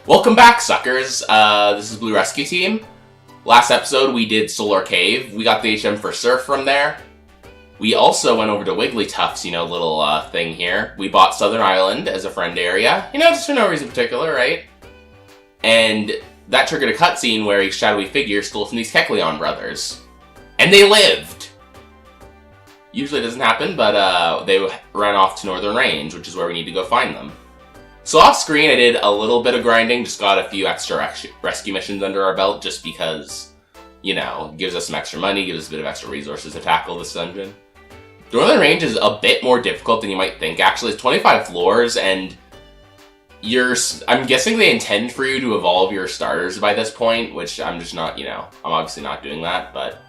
Welcome back, suckers. This is Blue Rescue Team. Last episode, we did Solar Cave. We got the HM for Surf from there. We also went over to Wigglytuff's, little thing here. We bought Southern Island as a friend area. Just for no reason in particular, right? And that triggered a cutscene where a shadowy figure stole from these Kecleon brothers. And they lived! Usually it doesn't happen, but they ran off to Northern Range, which is where we need to go find them. So off screen, I did a little bit of grinding, just got a few extra rescue missions under our belt, just because, it gives us some extra money, gives us a bit of extra resources to tackle this dungeon. Northern Range is a bit more difficult than you might think, actually. It's 25 floors, and I'm guessing they intend for you to evolve your starters by this point, which I'm just not, I'm obviously not doing that, but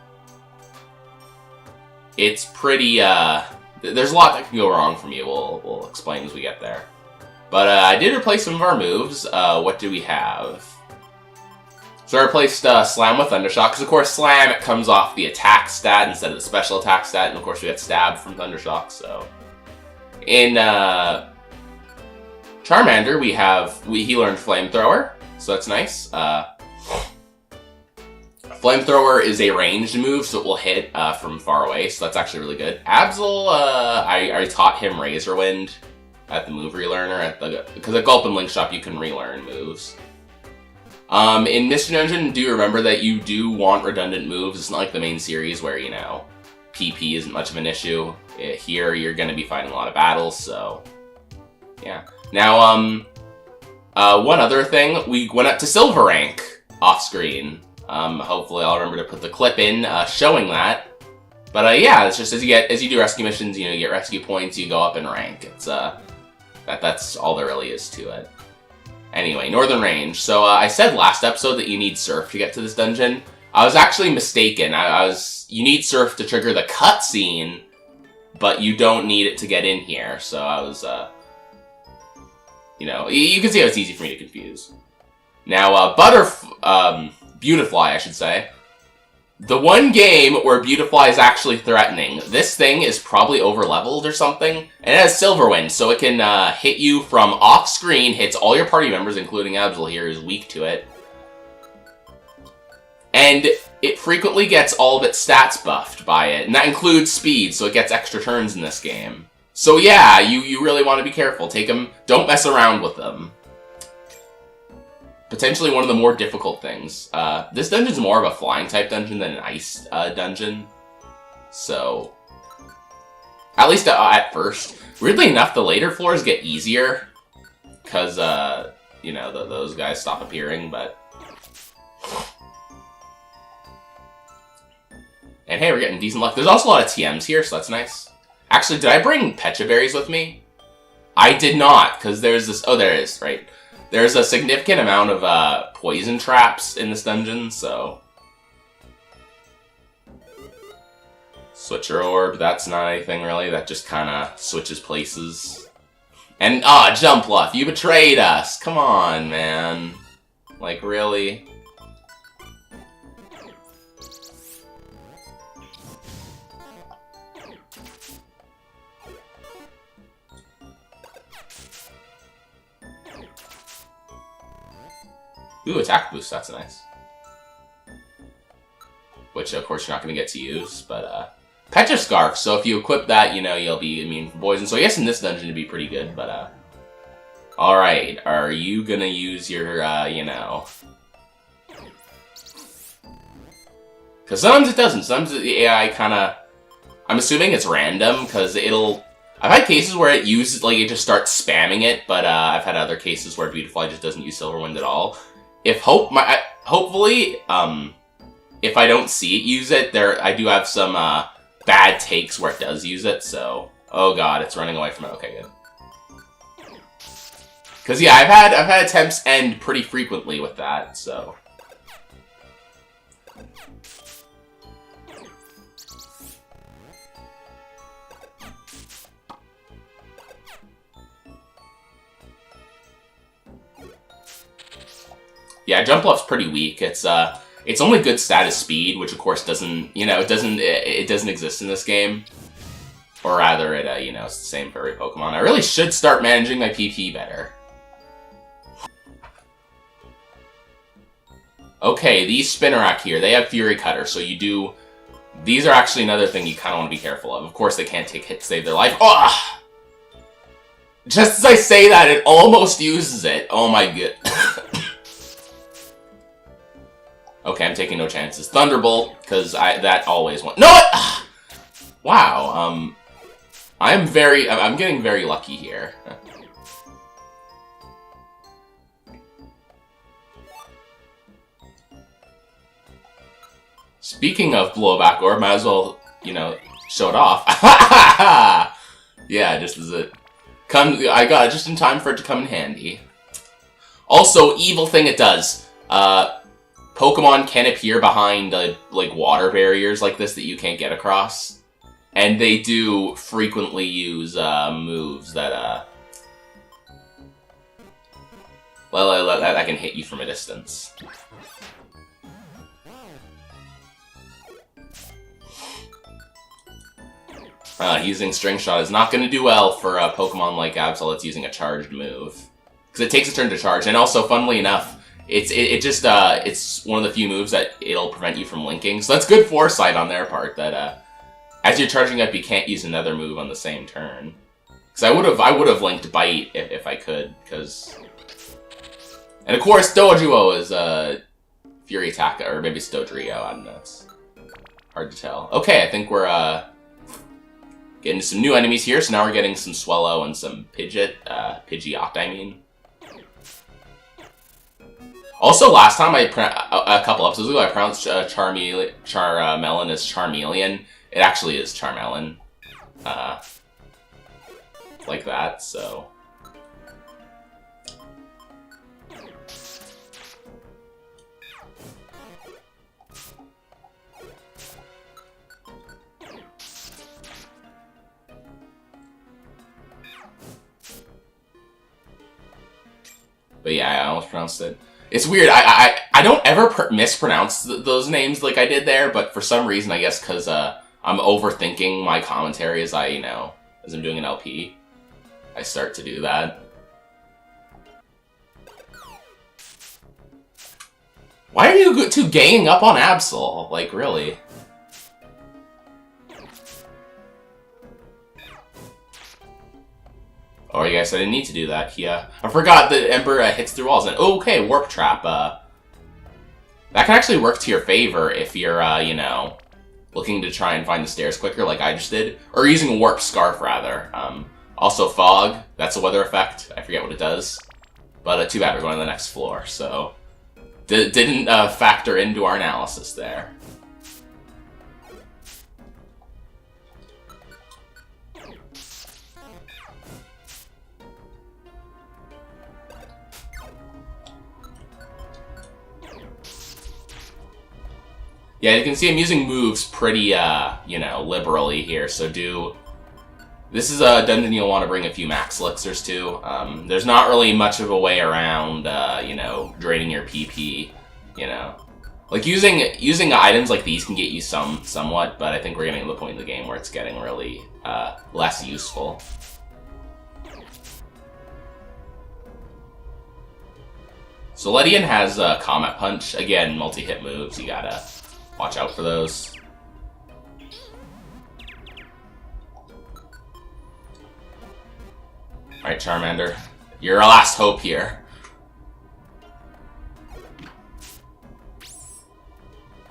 it's pretty, there's a lot that can go wrong from you. We'll explain as we get there. But I did replace some of our moves. What do we have? So I replaced Slam with Thundershock, because of course Slam comes off the attack stat instead of the special attack stat, and of course we got Stab from Thundershock, so. In Charmander, he learned Flamethrower, so that's nice. Flamethrower is a ranged move, so it will hit from far away, so that's actually really good. Absol, I taught him Razor Wind at the move relearner, because at Gulp and Link Shop you can relearn moves. In Mission Dungeon, do remember that you do want redundant moves. It's not like the main series where, PP isn't much of an issue. Here, you're going to be fighting a lot of battles, so yeah. Now, one other thing, we went up to Silver Rank off screen. Hopefully I'll remember to put the clip in showing that. But yeah, it's just as you do rescue missions, you get rescue points, you go up in rank. It's that's all there really is to it. Anyway, Northern Range. So I said last episode that you need Surf to get to this dungeon. I was actually mistaken. You need Surf to trigger the cutscene, but you don't need it to get in here. So I was, you can see how it's easy for me to confuse. Now, Beautifly, I should say. The one game where Beautifly is actually threatening. This thing is probably over-leveled or something, and it has Silver Wind, so it can hit you from off-screen, hits all your party members, including Absol here, who's weak to it. And it frequently gets all of its stats buffed by it, and that includes speed, so it gets extra turns in this game. So yeah, you really want to be careful. Take them, don't mess around with them. Potentially one of the more difficult things. This dungeon's more of a flying type dungeon than an ice dungeon. So, at least at first. Weirdly enough, the later floors get easier. Because, those guys stop appearing, but. And hey, we're getting decent luck. There's also a lot of TMs here, so that's nice. Actually, did I bring Pecha Berries with me? I did not, because there's this. Oh, there it is, right. There's a significant amount of poison traps in this dungeon, so. Switcher Orb, that's not anything really, that just kinda switches places. And, Jumpluff, you betrayed us! Come on, man. Like, really? Ooh, attack boost, that's nice. Which, of course, you're not going to get to use, but, Pecha Scarf, so if you equip that, you'll be immune from poison. So I guess in this dungeon it'd be pretty good, but, alright, are you gonna use your, Because sometimes it doesn't. Sometimes the AI kinda. I'm assuming it's random, because I've had cases where it uses, it just starts spamming it, but, I've had other cases where Beautifly just doesn't use Silverwind at all. Hopefully, if I don't see it use it, I do have some bad takes where it does use it. So, oh god, it's running away from it. Okay, good. Because yeah, I've had attempts end pretty frequently with that. So. Yeah, Jumpluff's pretty weak. Its only good stat is speed, which of course doesn't, it doesn't exist in this game. Or rather, it's the same for every Pokemon. I really should start managing my PP better. Okay, these Spinnerack here, they have Fury Cutter, so you do... These are actually another thing you kind of want to be careful of. Of course, they can't take hits to save their life. Oh! Just as I say that, it almost uses it. Oh my god. Okay, I'm taking no chances. Thunderbolt, because that always went... No! Wow, I'm getting very lucky here. Speaking of blowback orb, might as well, you know, show it off. Yeah, just as it I got it just in time for it to come in handy. Also, evil thing it does. Pokemon can appear behind like water barriers like this that you can't get across, and they do frequently use moves that that can hit you from a distance. Using String Shot is not going to do well for a Pokemon like Absol that's using a charged move. Because it takes a turn to charge, and also, funnily enough, it's one of the few moves that it'll prevent you from linking. So that's good foresight on their part, that as you're charging up, you can't use another move on the same turn. Because I would have linked Bite if I could, because... And of course, Doduo is Fury Attack, or maybe it's Dodrio, I don't know, it's hard to tell. Okay, I think we're getting some new enemies here, so now we're getting some Swellow and some Pidgeot, Pidgeot, I mean. Also, last time, a couple episodes ago, I pronounced Charmelon as Charmeleon. It actually is Charmelon. Like that, so... But yeah, I almost pronounced it. It's weird. I don't ever mispronounce those names like I did there, but for some reason, I guess because I'm overthinking my commentary as as I'm doing an LP, I start to do that. Why are you two ganging up on Absol? Like, really? Oh, I guess I didn't need to do that. Yeah, I forgot that Ember hits through walls. And okay, Warp Trap. That can actually work to your favor if you're, looking to try and find the stairs quicker, like I just did, or using a Warp Scarf rather. Also, Fog. That's a weather effect. I forget what it does, but too bad we're going to the next floor. So didn't factor into our analysis there. Yeah, you can see I'm using moves pretty, liberally here, so This is a dungeon you'll want to bring a few max elixirs to. There's not really much of a way around, draining your PP, Like, using items like these can get you somewhat, but I think we're getting to the point in the game where it's getting really, less useful. So Ledian has Comet Punch. Again, multi-hit moves, you gotta watch out for those. Alright, Charmander. You're our last hope here.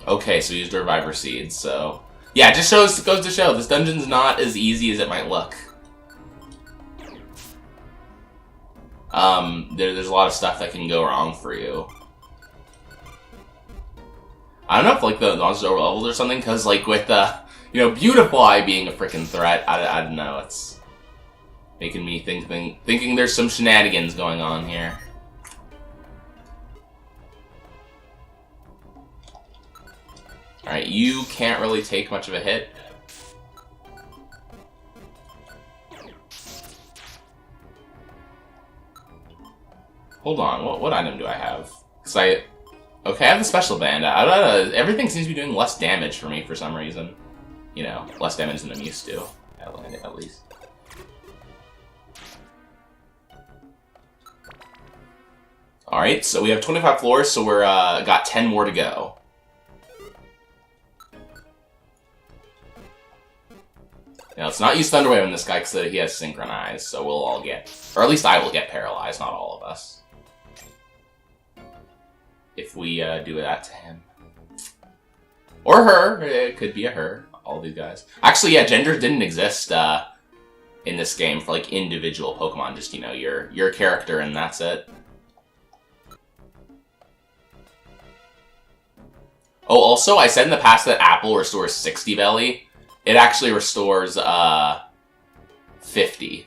Okay, so you used Reviver Seeds, so... Yeah, it just goes to show, this dungeon's not as easy as it might look. There's a lot of stuff that can go wrong for you. I don't know if, like, the monsters are overleveled or something, because, like, with, Beautifly being a freaking threat, I don't know, it's making me thinking there's some shenanigans going on here. Alright, you can't really take much of a hit. Hold on, what item do I have? Okay, I have the Special Band. Everything seems to be doing less damage for me for some reason. Less damage than I'm used to, at least. Alright, so we have 25 floors, so we're got 10 more to go. Now, let's not use Thunder Wave on this guy because he has Synchronized, so we'll all get... Or at least I will get paralyzed, not all of us. If we do that to him. Or her. It could be a her. All these guys. Actually, yeah, gender didn't exist in this game for, like, individual Pokemon. Just, you know, your character and that's it. Oh, also, I said in the past that Apple restores 60 belly. It actually restores 50.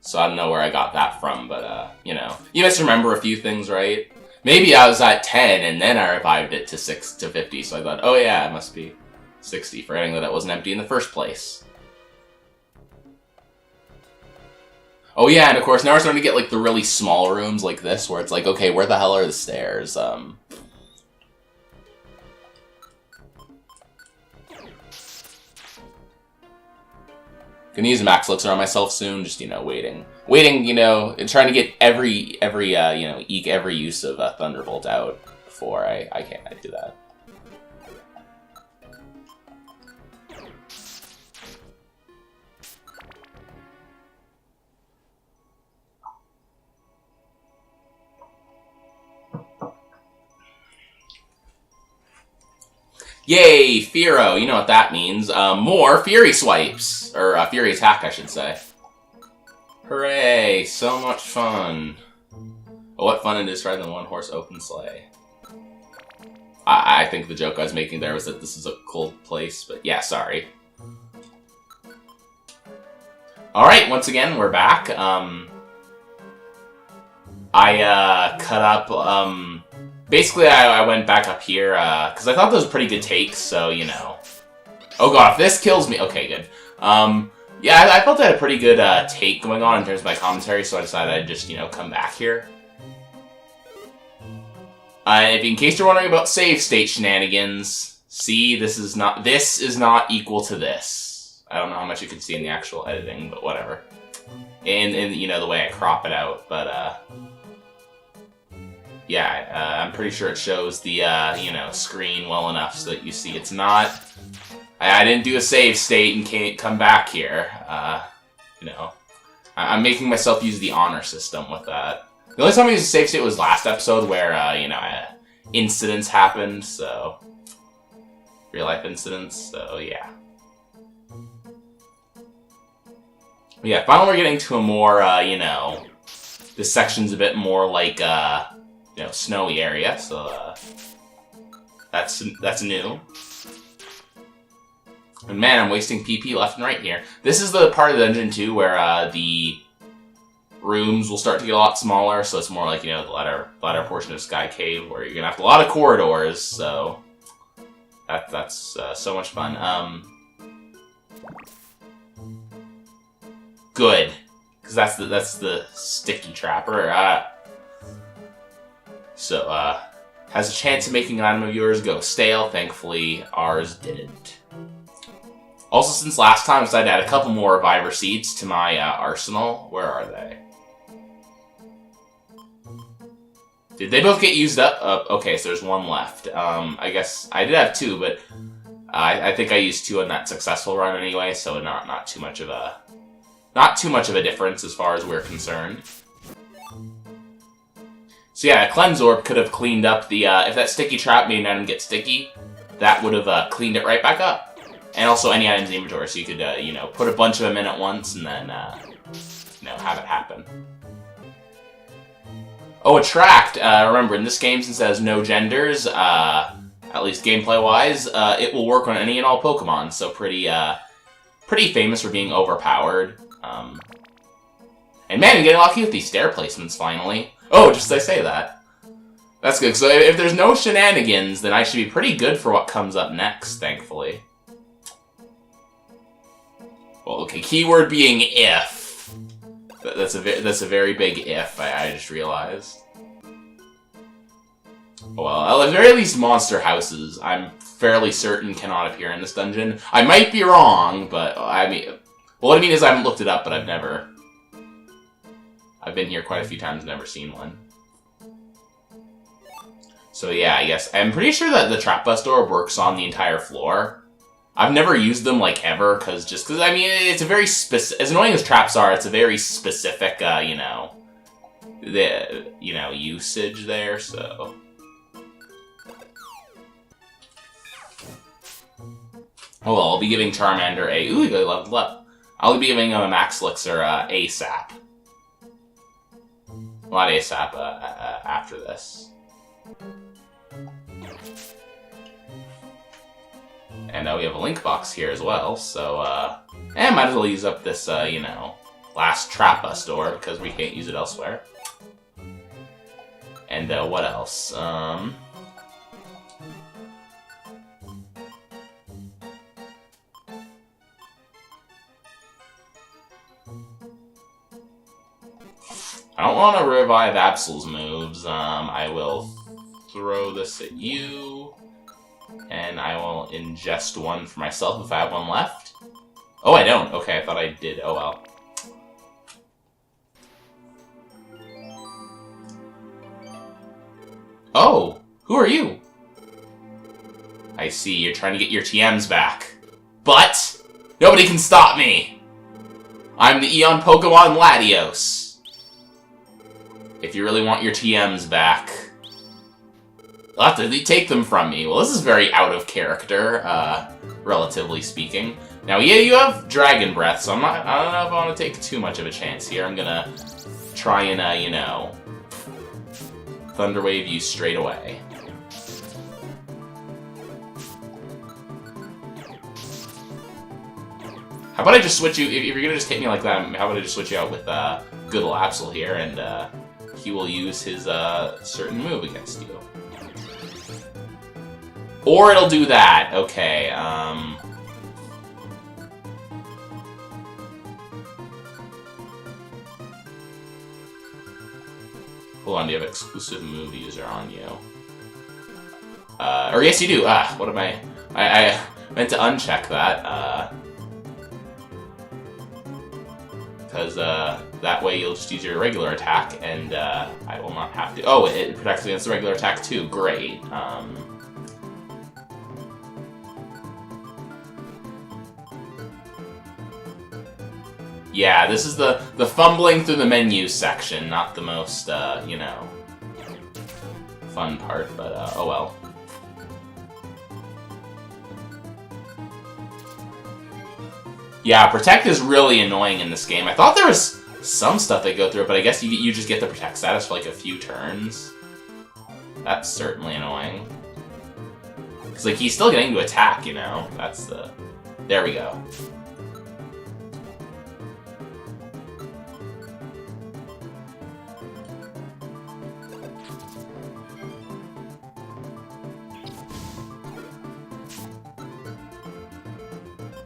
So I don't know where I got that from, but, you know. You must remember a few things, right? Maybe I was at 10, and then I revived it to 50, so I thought, oh yeah, it must be 60, forgetting that it wasn't empty in the first place. Oh yeah, and of course, now we're starting to get, like, the really small rooms like this, where it's like, okay, where the hell are the stairs? Gonna use Max Elixir on myself soon, just, you know, waiting, you know, and trying to get every you know, eke every use of Thunderbolt out before I can't do that. Yay, Fearow, you know what that means. More Fury Swipes. Or, Fury Attack, I should say. Hooray, so much fun. Oh, what fun it is riding the one-horse open sleigh. I think the joke I was making there was that this is a cold place, but yeah, sorry. Alright, once again, we're back. I cut up, basically, I went back up here, because I thought those were pretty good takes, so, you know. Oh god, if this kills me... Okay, good. Yeah, I felt I had a pretty good take going on in terms of my commentary, so I decided I'd just, you know, come back here. In case you're wondering about save state shenanigans, see, this is not equal to this. I don't know how much you can see in the actual editing, but whatever. And you know, the way I crop it out, but, yeah, I'm pretty sure it shows the, you know, screen well enough so that you see it's not... I didn't do a save state and can't come back here. You know, I'm making myself use the honor system with that. The only time I used a save state was last episode where, you know, incidents happened, so... Real-life incidents, so yeah. But yeah, finally we're getting to a more, you know... This section's a bit more like, you know, snowy area, so, that's new. And man, I'm wasting PP left and right here. This is the part of the dungeon, too, where, the rooms will start to get a lot smaller, so it's more like, you know, the latter portion of Sky Cave, where you're gonna have a lot of corridors, so... That's so much fun. Good. Because that's the sticky trapper. So, has a chance of making an item of yours go stale. Thankfully, ours didn't. Also, since last time, I decided to add a couple more Reviver Seeds to my arsenal. Where are they? Did they both get used up? Okay, so there's one left. I guess I did have two, but I think I used two on that successful run anyway, so not too much of a difference as far as we're concerned. So yeah, a Cleanse Orb could have cleaned up the, if that sticky trap made an item get sticky, that would have cleaned it right back up. And also any items in the inventory, so you could, you know, put a bunch of them in at once and then, you know, have it happen. Oh, Attract. Remember, in this game, since it has no genders, at least gameplay-wise, it will work on any and all Pokemon, so pretty famous for being overpowered. And man, I'm getting lucky with these stair placements, finally. Oh, just as I say that. That's good, so if there's no shenanigans, then I should be pretty good for what comes up next, thankfully. Well, okay, keyword being if. That's a very big if, I just realized. Well, at the very least, monster houses, I'm fairly certain cannot appear in this dungeon. I might be wrong, but, I mean... Well, what I mean is I haven't looked it up, but I've been here quite a few times and never seen one. So yeah, I guess. I'm pretty sure that the Trap Bust Orb works on the entire floor. I've never used them, like, ever, because I mean, it's a very specific... As annoying as traps are, it's a very specific, usage there, so... Oh, well, I'll be giving Charmander a... Ooh, he leveled up. I'll be giving him a Max Elixir ASAP. Well, not ASAP, after this. And we have a link box here as well, so, and might as well use up this, last Trap Bust Orb, because we can't use it elsewhere. And, what else? I don't want to revive Absol's moves. I will throw this at you. And I will ingest one for myself if I have one left. Oh, I don't. Okay, I thought I did. Oh, well. Oh, who are you? I see, you're trying to get your TMs back. But nobody can stop me! I'm the Eon Pokemon Latios. If you really want your TMs back, you'll have to take them from me. Well, this is very out of character, relatively speaking. Now, yeah, you have Dragon Breath, so I don't know if I want to take too much of a chance here. I'm gonna try and, Thunder Wave you straight away. How about I just switch you, if you're gonna just hit me like that, how about I just switch you out with, good ol' Absol here, and, he will use his, certain move against you. Or it'll do that. Okay, Hold on, do you have exclusive move user on you? Or yes you do! Ah, what am I meant to uncheck that, because, that way you'll just use your regular attack, and, I will not have to... Oh, it protects against the regular attack too, great. Yeah, this is the fumbling through the menu section, not the most, fun part, but, oh well. Yeah, Protect is really annoying in this game. I thought there was some stuff they go through, but I guess you just get the Protect status for, like, a few turns. That's certainly annoying. Because, like, he's still getting to attack, That's the... There we go.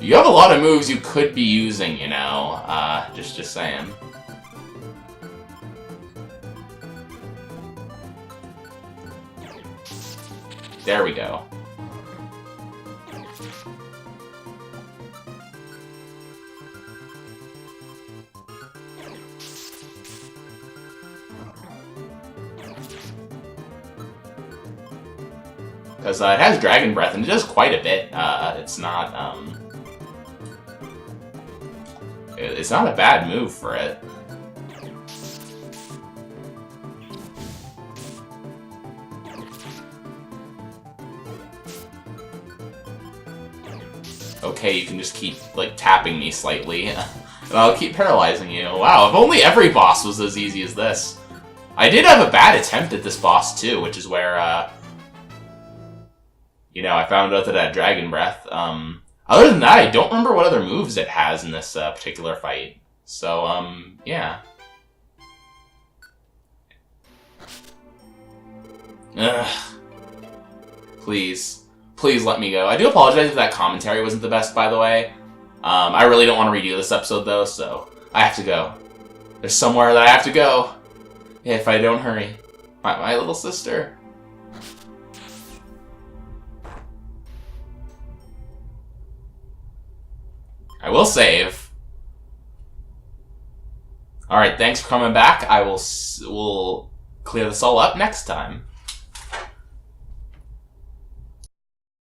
You have a lot of moves you could be using, just saying. There we go. Because it has Dragon Breath, and it does quite a bit. It's not, It's not a bad move for it. Okay, you can just keep, like, tapping me slightly. And I'll keep paralyzing you. Wow, if only every boss was as easy as this. I did have a bad attempt at this boss, too, which is where, I found out that it had Dragon Breath. Other than that, I don't remember what other moves it has in this particular fight. So, yeah. Ugh. Please. Please let me go. I do apologize if that commentary wasn't the best, by the way. I really don't want to redo this episode, though, so I have to go. There's somewhere that I have to go. If I don't hurry. My little sister. I will save. Alright, thanks for coming back. We'll clear this all up next time.